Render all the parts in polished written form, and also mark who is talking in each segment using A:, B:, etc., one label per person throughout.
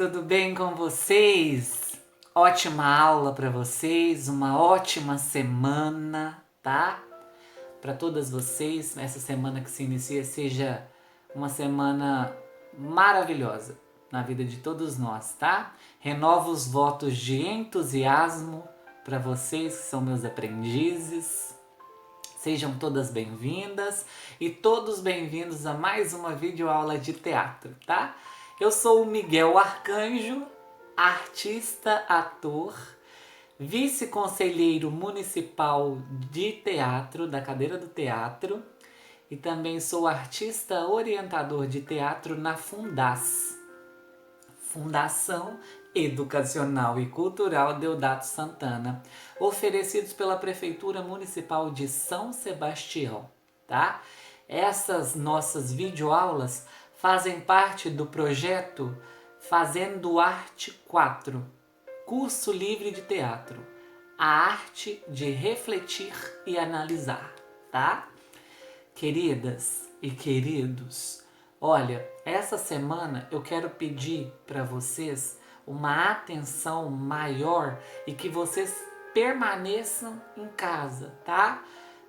A: tudo bem com vocês? Ótima aula para vocês, uma ótima semana, tá? Para todas vocês, essa semana que se inicia seja uma semana maravilhosa na vida de todos nós, tá? Renovo os votos de entusiasmo para vocês que são meus aprendizes. Sejam todas bem-vindas e todos bem-vindos a mais uma videoaula de teatro, tá? Eu sou o Miguel Arcanjo, artista, ator, vice-conselheiro municipal de teatro, da cadeira do teatro, e também sou artista orientador de teatro na Fundas, Fundação Educacional e Cultural Deodato Santana, oferecidos pela Prefeitura Municipal de São Sebastião, tá? Essas nossas videoaulas fazem parte do projeto Fazendo Arte 4, curso livre de teatro, a arte de refletir e analisar, tá? Queridas e queridos, olha, essa semana eu quero pedir para vocês uma atenção maior e que vocês permaneçam em casa, tá?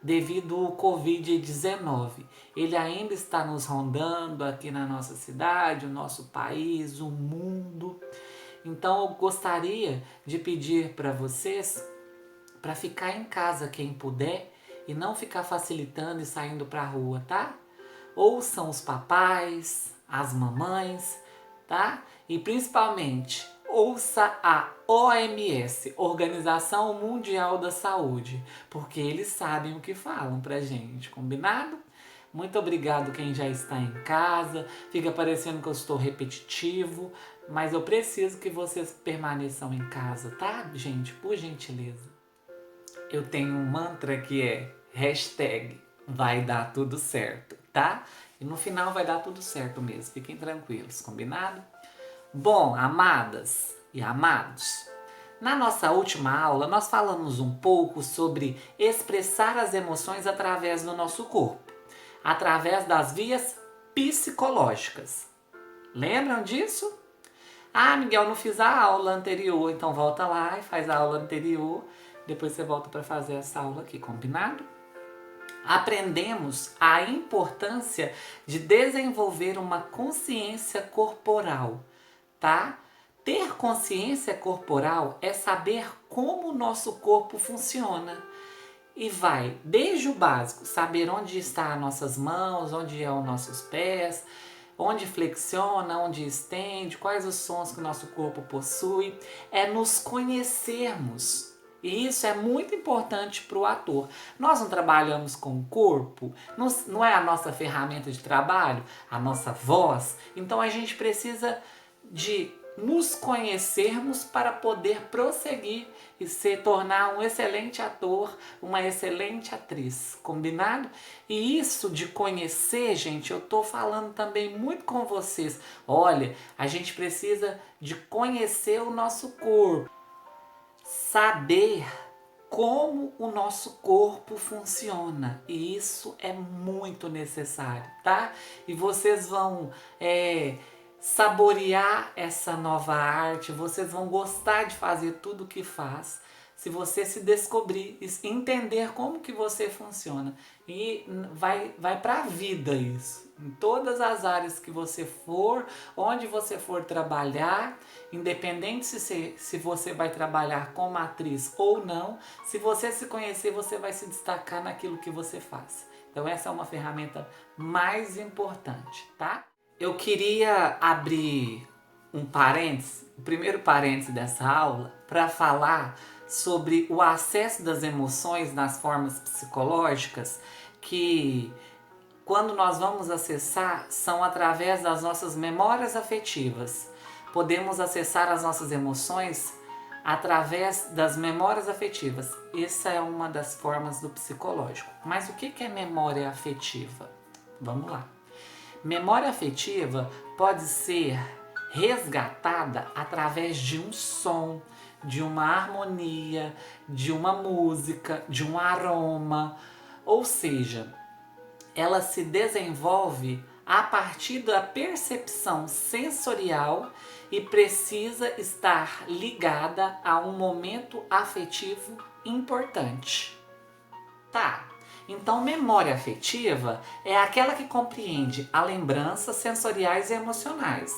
A: Devido ao Covid-19. Ele ainda está nos rondando aqui na nossa cidade, o nosso país, o mundo. Então eu gostaria de pedir para vocês para ficar em casa quem puder e não ficar facilitando e saindo para a rua, tá? Ouçam os papais, as mamães, tá? E principalmente ouça a OMS, Organização Mundial da Saúde, porque eles sabem o que falam pra gente, combinado? Muito obrigado quem já está em casa. Fica parecendo que eu estou repetitivo, mas eu preciso que vocês permaneçam em casa, tá, gente? Por gentileza. Eu tenho um mantra que é hashtag vai dar tudo certo, tá? E no final vai dar tudo certo mesmo, fiquem tranquilos, combinado? Bom, amadas e amados, na nossa última aula nós falamos um pouco sobre expressar as emoções através do nosso corpo, através das vias psicológicas. Lembram disso? Ah, Miguel, não fiz a aula anterior, então volta lá e faz a aula anterior, depois você volta para fazer essa aula aqui, combinado? Aprendemos a importância de desenvolver uma consciência corporal, tá? Ter consciência corporal é saber como o nosso corpo funciona. E vai desde o básico, saber onde estão as nossas mãos, onde estão os nossos pés, onde flexiona, onde estende, quais os sons que o nosso corpo possui. É nos conhecermos. E isso é muito importante para o ator. Nós não trabalhamos com o corpo, não é a nossa ferramenta de trabalho, a nossa voz. Então a gente precisa de nos conhecermos para poder prosseguir e se tornar um excelente ator, uma excelente atriz, combinado? E isso de conhecer, gente, eu tô falando também muito com vocês. Olha, a gente precisa de conhecer o nosso corpo, saber como o nosso corpo funciona, e isso é muito necessário, tá? E vocês vão saborear essa nova arte, vocês vão gostar de fazer tudo o que faz, se você se descobrir, entender como que você funciona. E vai para a vida isso. Em todas as áreas que você for, onde você for trabalhar, independente se você vai trabalhar como atriz ou não, se você se conhecer, você vai se destacar naquilo que você faz. Então essa é uma ferramenta mais importante, tá? Eu queria abrir um parênteses, o primeiro parênteses dessa aula, para falar sobre o acesso das emoções nas formas psicológicas, que quando nós vamos acessar são através das nossas memórias afetivas. Podemos acessar as nossas emoções através das memórias afetivas. Essa é uma das formas do psicológico. Mas o que é memória afetiva? Vamos lá. Memória afetiva pode ser resgatada através de um som, de uma harmonia, de uma música, de um aroma. Ou seja, ela se desenvolve a partir da percepção sensorial e precisa estar ligada a um momento afetivo importante. Tá, então memória afetiva é aquela que compreende a lembranças sensoriais e emocionais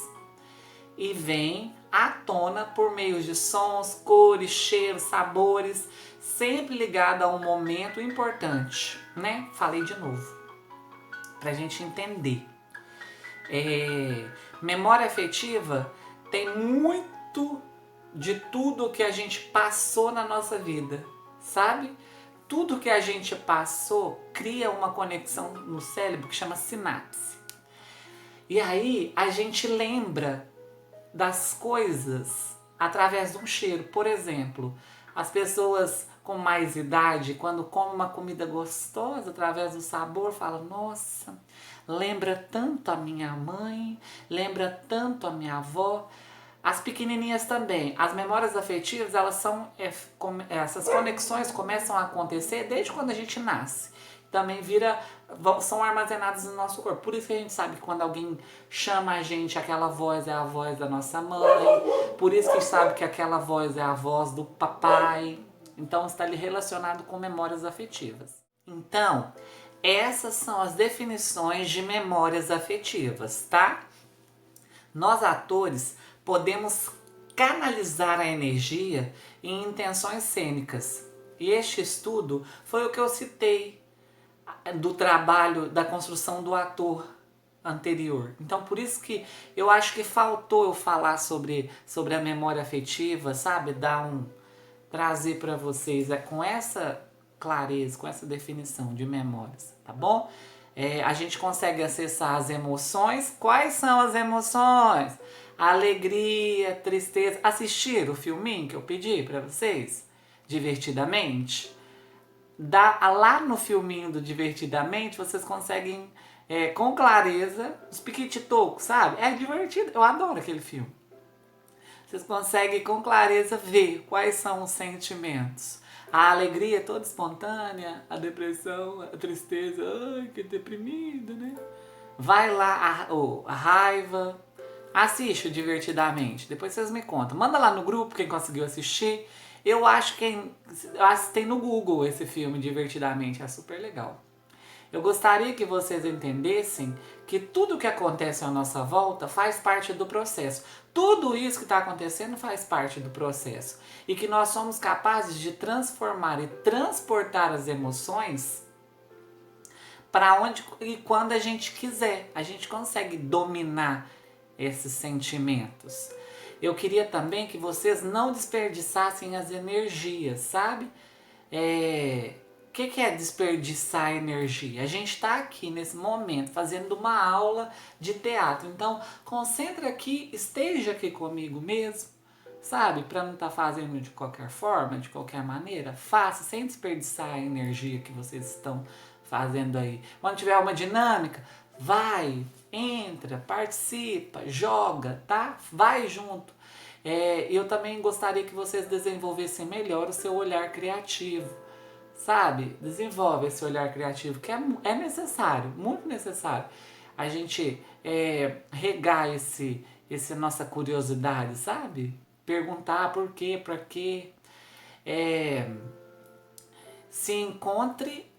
A: e vem à tona por meio de sons, cores, cheiros, sabores, sempre ligada a um momento importante, né? Falei de novo, pra gente entender. Memória afetiva tem muito de tudo que a gente passou na nossa vida, sabe? Tudo que a gente passou cria uma conexão no cérebro que chama sinapse. E aí a gente lembra das coisas através de um cheiro. Por exemplo, as pessoas com mais idade, quando comem uma comida gostosa através do sabor, falam: nossa, lembra tanto a minha mãe, lembra tanto a minha avó. As pequenininhas também. As memórias afetivas, elas são essas conexões começam a acontecer desde quando a gente nasce. Também são armazenadas no nosso corpo. Por isso que a gente sabe que quando alguém chama a gente, aquela voz é a voz da nossa mãe. Por isso que a gente sabe que aquela voz é a voz do papai. Então está ali relacionado com memórias afetivas. Então, essas são as definições de memórias afetivas, tá? Nós atores podemos canalizar a energia em intenções cênicas. E este estudo foi o que eu citei do trabalho da construção do ator anterior. Então, por isso que eu acho que faltou eu falar sobre a memória afetiva, sabe? Trazer para vocês com essa clareza, com essa definição de memórias, tá bom? A gente consegue acessar as emoções. Quais são as emoções? Alegria, tristeza. Assistir o filminho que eu pedi para vocês? Divertidamente? Lá no filminho do Divertidamente, vocês conseguem, com clareza, os piquititocos, sabe? É divertido, eu adoro aquele filme. Vocês conseguem com clareza ver quais são os sentimentos. A alegria toda espontânea, a depressão, a tristeza, ai, que deprimido, né? Vai lá a raiva, assiste Divertidamente, depois vocês me contam. Manda lá no grupo quem conseguiu assistir. Eu acho que tem no Google esse filme Divertidamente, é super legal. Eu gostaria que vocês entendessem que tudo que acontece à nossa volta faz parte do processo. Tudo isso que está acontecendo faz parte do processo. E que nós somos capazes de transformar e transportar as emoções para onde e quando a gente quiser. A gente consegue dominar esses sentimentos. Eu queria também que vocês não desperdiçassem as energias, sabe? O que é desperdiçar energia? A gente está aqui nesse momento fazendo uma aula de teatro. Então, concentra aqui, esteja aqui comigo mesmo, sabe? Para não estar fazendo de qualquer forma, de qualquer maneira. Faça sem desperdiçar a energia que vocês estão fazendo aí. Quando tiver uma dinâmica, vai, entra, participa, joga, tá? Vai junto. Eu também gostaria que vocês desenvolvessem melhor o seu olhar criativo. Sabe? Desenvolve esse olhar criativo, que é necessário, muito necessário. A gente regar essa nossa curiosidade, sabe? Perguntar por quê, pra quê. Se encontre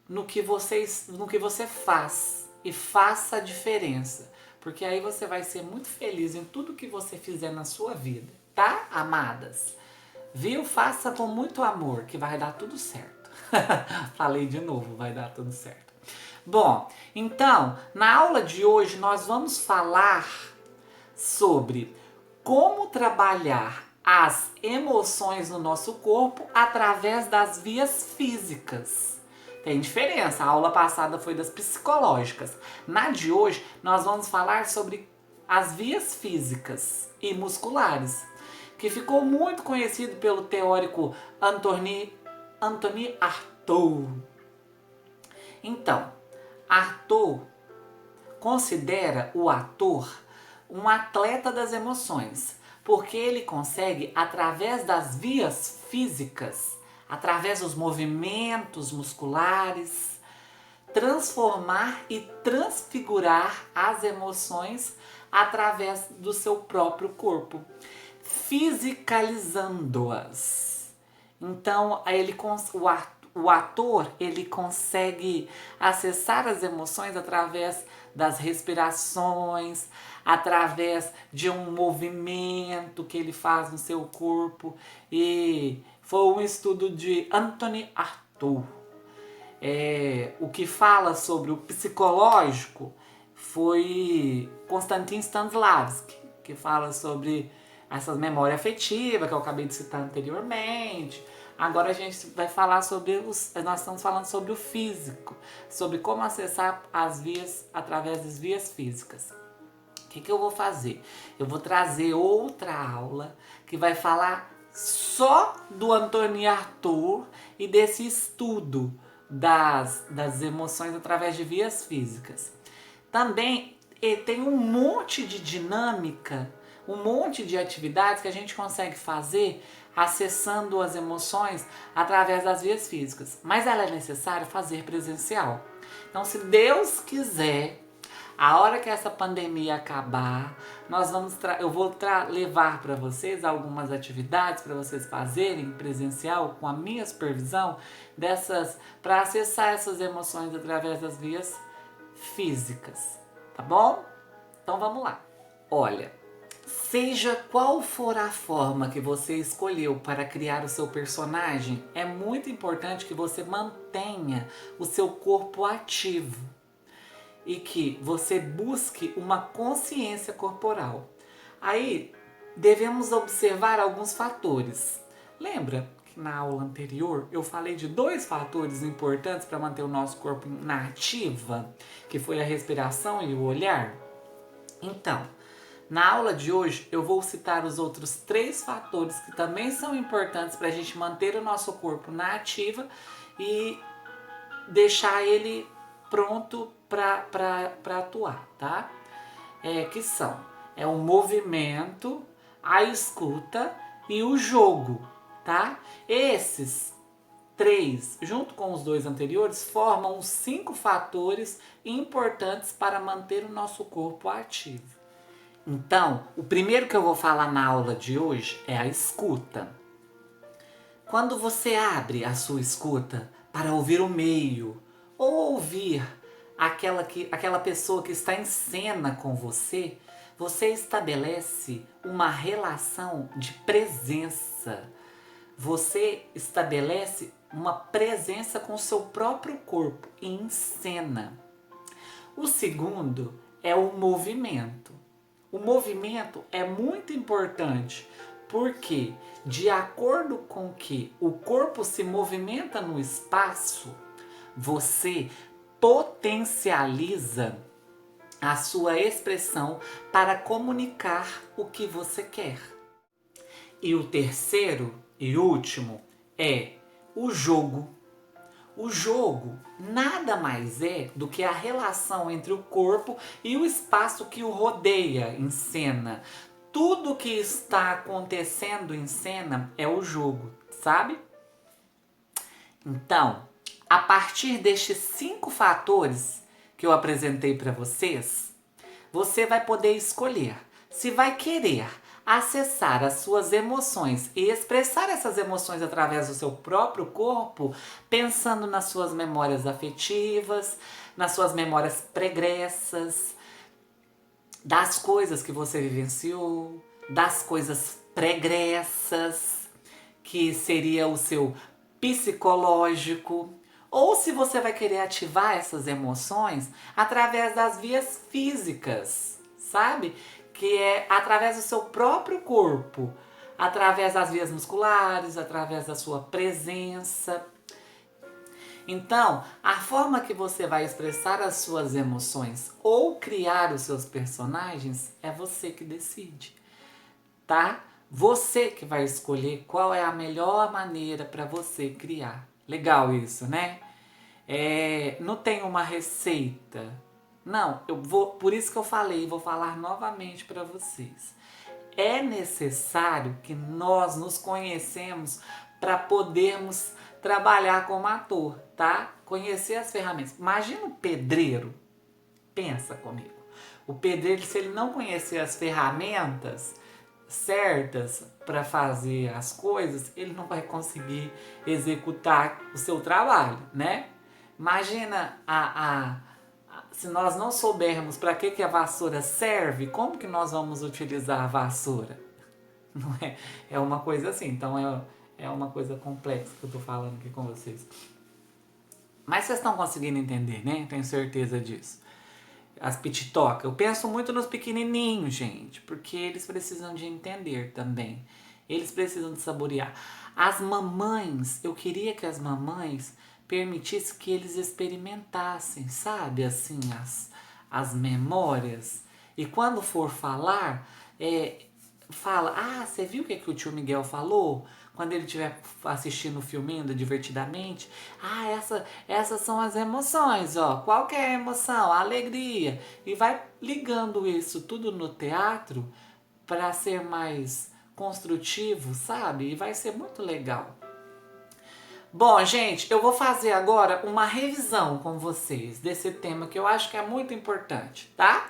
A: no que você faz e faça a diferença. Porque aí você vai ser muito feliz em tudo que você fizer na sua vida, tá, amadas? Viu? Faça com muito amor, que vai dar tudo certo. Falei de novo, vai dar tudo certo. Bom, então, na aula de hoje nós vamos falar sobre como trabalhar as emoções no nosso corpo através das vias físicas. Tem diferença, a aula passada foi das psicológicas. Na de hoje nós vamos falar sobre as vias físicas e musculares, que ficou muito conhecido pelo teórico Anthony Artaud. Então, Artaud considera o ator um atleta das emoções, porque ele consegue, através das vias físicas, através dos movimentos musculares, transformar e transfigurar as emoções através do seu próprio corpo, fisicalizando-as. Então, o ator ele consegue acessar as emoções através das respirações, através de um movimento que ele faz no seu corpo. E foi um estudo de Anthony Arthur. O que fala sobre o psicológico foi Konstantin Stanislavski, que fala sobre essa memória afetiva que eu acabei de citar anteriormente. Agora a gente vai falar nós estamos falando sobre o físico, sobre como acessar as vias através das vias físicas. O que eu vou fazer? Eu vou trazer outra aula que vai falar só do Anthony Arthur e desse estudo das emoções através de vias físicas. Também tem um monte de dinâmica, um monte de atividades que a gente consegue fazer acessando as emoções através das vias físicas. Mas ela é necessário fazer presencial. Então, se Deus quiser, a hora que essa pandemia acabar, eu vou levar para vocês algumas atividades para vocês fazerem presencial com a minha supervisão para acessar essas emoções através das vias físicas, tá bom? Então vamos lá. Olha, seja qual for a forma que você escolheu para criar o seu personagem, é muito importante que você mantenha o seu corpo ativo e que você busque uma consciência corporal. Aí devemos observar alguns fatores. Lembra que na aula anterior eu falei de 2 fatores importantes para manter o nosso corpo na ativa, que foi a respiração e o olhar? Então, na aula de hoje eu vou citar os outros 3 fatores que também são importantes para a gente manter o nosso corpo na ativa e deixar ele pronto para atuar, tá? Que são o movimento, a escuta e o jogo, tá? Esses 3, junto com os 2 anteriores, formam os 5 fatores importantes para manter o nosso corpo ativo. Então, o primeiro que eu vou falar na aula de hoje é a escuta. Quando você abre a sua escuta para ouvir o meio ou ouvir aquela pessoa que está em cena com você, você estabelece uma relação de presença. Você estabelece uma presença com o seu próprio corpo em cena. O segundo é o movimento. O movimento é muito importante porque, de acordo com que o corpo se movimenta no espaço, você potencializa a sua expressão para comunicar o que você quer. E o terceiro e último é o jogo. O jogo nada mais é do que a relação entre o corpo e o espaço que o rodeia em cena. Tudo que está acontecendo em cena é o jogo, sabe? Então, a partir destes 5 fatores que eu apresentei para vocês, você vai poder escolher se vai querer acessar as suas emoções e expressar essas emoções através do seu próprio corpo, pensando nas suas memórias afetivas, nas suas memórias pregressas, das coisas que você vivenciou, das coisas pregressas, que seria o seu psicológico, ou se você vai querer ativar essas emoções através das vias físicas, sabe? Que é através do seu próprio corpo, através das vias musculares, através da sua presença. Então, a forma que você vai expressar as suas emoções ou criar os seus personagens é você que decide, tá? Você que vai escolher qual é a melhor maneira para você criar. Legal isso, né? Não tem uma receita. Não, por isso que eu falei, vou falar novamente para vocês. É necessário que nós nos conhecemos para podermos trabalhar como ator, tá? Conhecer as ferramentas. Imagina o pedreiro, pensa comigo. O pedreiro, se ele não conhecer as ferramentas certas para fazer as coisas, ele não vai conseguir executar o seu trabalho, né? Imagina se nós não soubermos para que a vassoura serve, como que nós vamos utilizar a vassoura? Não é? É uma coisa assim, então é uma coisa complexa que eu tô falando aqui com vocês. Mas vocês estão conseguindo entender, né? Tenho certeza disso. As pititocas. Eu penso muito nos pequenininhos, gente, porque eles precisam de entender também. Eles precisam de saborear. As mamães, eu queria que as mamães permitissem que eles experimentassem, sabe, assim, as memórias. E quando for falar, fala, você viu o que o tio Miguel falou? Quando ele estiver assistindo o filminho Divertidamente, essas são as emoções, ó. Qual que é a emoção? A alegria. E vai ligando isso tudo no teatro para ser mais construtivo, sabe? E vai ser muito legal. Bom, gente, eu vou fazer agora uma revisão com vocês desse tema que eu acho que é muito importante, tá?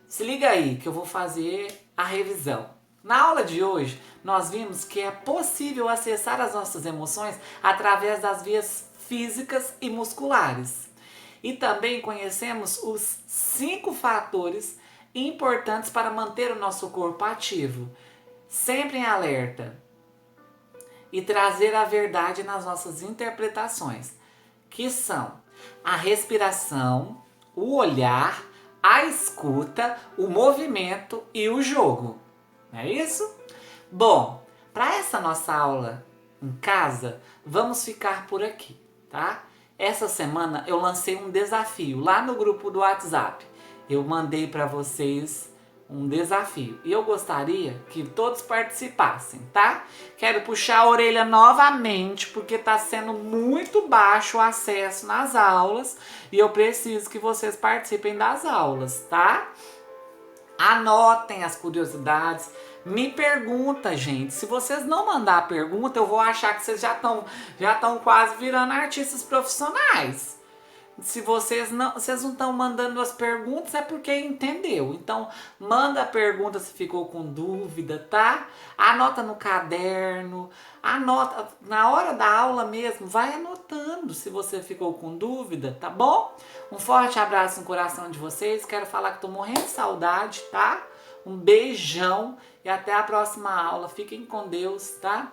A: Se liga aí que eu vou fazer a revisão. Na aula de hoje, nós vimos que é possível acessar as nossas emoções através das vias físicas e musculares. E também conhecemos os 5 fatores importantes para manter o nosso corpo ativo, sempre em alerta, e trazer a verdade nas nossas interpretações, que são a respiração, o olhar, a escuta, o movimento e o jogo. Não é isso? Bom, para essa nossa aula em casa, vamos ficar por aqui, tá? Essa semana eu lancei um desafio lá no grupo do WhatsApp. Eu mandei para vocês um desafio e eu gostaria que todos participassem, tá? Quero puxar a orelha novamente porque tá sendo muito baixo o acesso nas aulas e eu preciso que vocês participem das aulas, tá? Anotem as curiosidades. Me pergunta, gente. Se vocês não mandar a pergunta, eu vou achar que vocês já estão quase virando artistas profissionais. Se vocês não estão mandando as perguntas, é porque entendeu. Então, manda a pergunta se ficou com dúvida, tá? Anota no caderno, anota na hora da aula mesmo, vai anotando se você ficou com dúvida, tá bom? Um forte abraço no coração de vocês. Quero falar que tô morrendo de saudade, tá? Um beijão e até a próxima aula. Fiquem com Deus, tá?